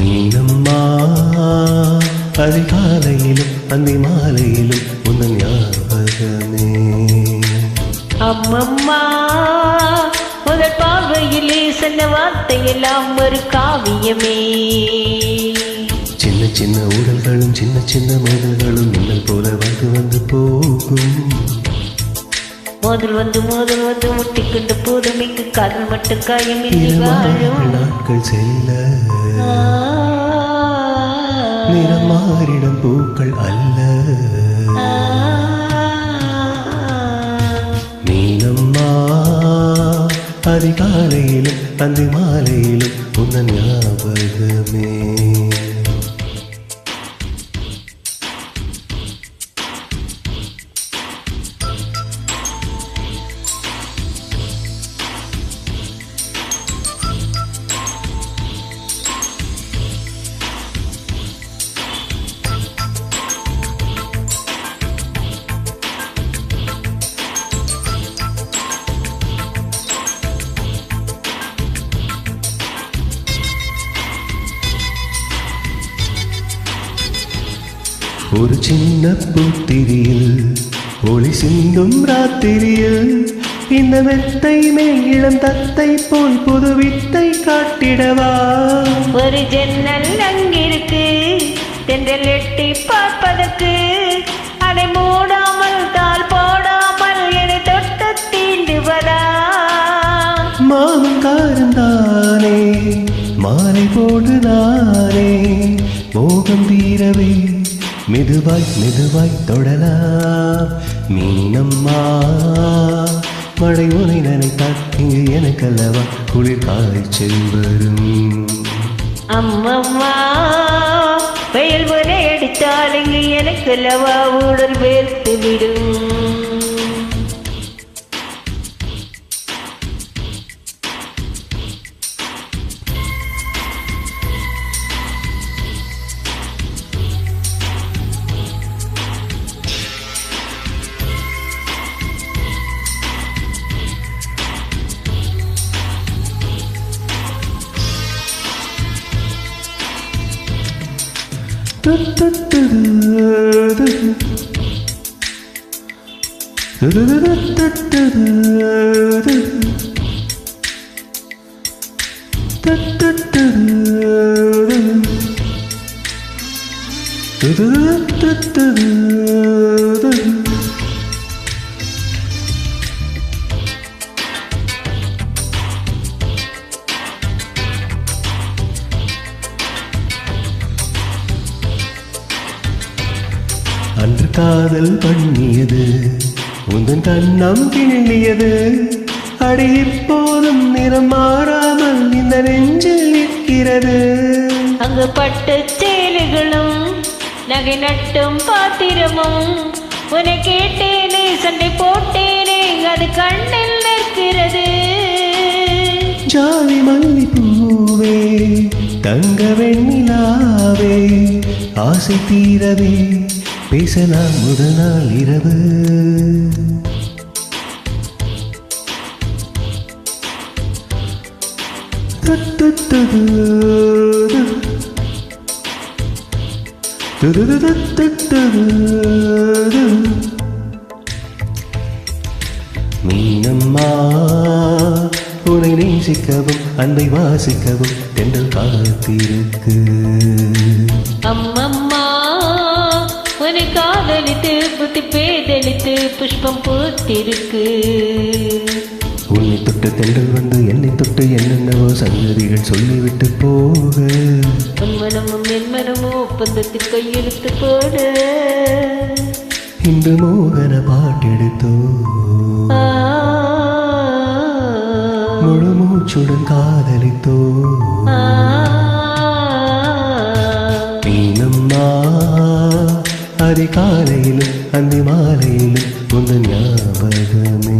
நீனம்மா அதிகாலையிலும் அந்தி மாலையிலும் உந்தன் ஞாபகமே. அம்மம்மா முதல் பார்வையிலே சொன்ன வார்த்தையெல்லாம் ஒரு காவியமே. சின்ன சின்ன ஊடல்களும் சின்ன சின்ன மோதல்களும் மின்னல் போல வந்து வந்து போகும். மோதல் வந்து முட்டிக்கொண்டு போதும் இங்கு காதல் மட்டும் காயமின்றி வாழும். நாட்கள் செல்ல நிறமாறிடம் பூக்கள் அல்ல. நீனம்மா அதிகாலையிலும் அந்தி மாலையிலும் உந்தன் ஞாபகமே. ஒரு சின்ன பூத்திரியில் ஒளி சிந்தும் ராத்திரியில் இந்த மெத்தை மேல் இளம் தத்தை போல் புது வித்தை காட்டிடவா. ஒரு ஜன்னல் அங்கிருக்கு தென்றல் எட்டி பார்ப்பதற்கு, அதை மூடாமல் தாள் போடாமல் என தொட்டு தீண்டுவதா. மாமன் காரந்தானே மாலை போடுதானே மோகம் தீரவே மெதுவாய் மெதுவாய் தொடலாம். மீனம்மா மழை உனை நினைத்தால் இங்கு எனக்கல்லவா குளிர் காய்ச்சல் வரும். அம்மம்மா வெயில் முறை அடித்தால் இங்கு எனக்கல்லவா உடல் வேர்த்து விடும். அன்று காதல் பண்ணியது உந்தன் கண்ணம் கிள்ளியது. அடி இப்போதும் நிறம் மாறாமல் இந்த நெஞ்சில் நிற்கிறது. அங்கு பட்டு சேலைகளும் நகை நட்டும் பாத்திரமும் உன்னை கேட்டேனே சண்டை போட்டேனே அது கண்ணில் நிற்கிறது. ஜாலி மல்லி பூவே தங்க வெண்ணிலாவே ஆசை தீரவே பேசலாம் முதல் நாள் இரவு. மீனம்மா உன்னை நேசிக்கவும் அன்பை வாசிக்கவும் தென்றல் காத்திருக்கு. அம்மம்மா உன்னை காதலித்து புத்தி பேதலித்து புஷ்பம் பூத்திருக்கு. உன்னை தொட்டு தென்றல் வந்து என்னை தொட்டு என்னென்னவோ சங்கதிகள் சொல்லிவிட்டு போக, உன் மனமும் என் மனமும் ஒப்பந்தத்தில் கையெழுத்து போட இந்த மோகன பாட்டெடுத்தோ முழு மூச்சுடன் காதலித்தோ. மீனம்மா அதிகாலையிலும் அந்தி மாலையிலும் உந்தன் ஞாபகமே.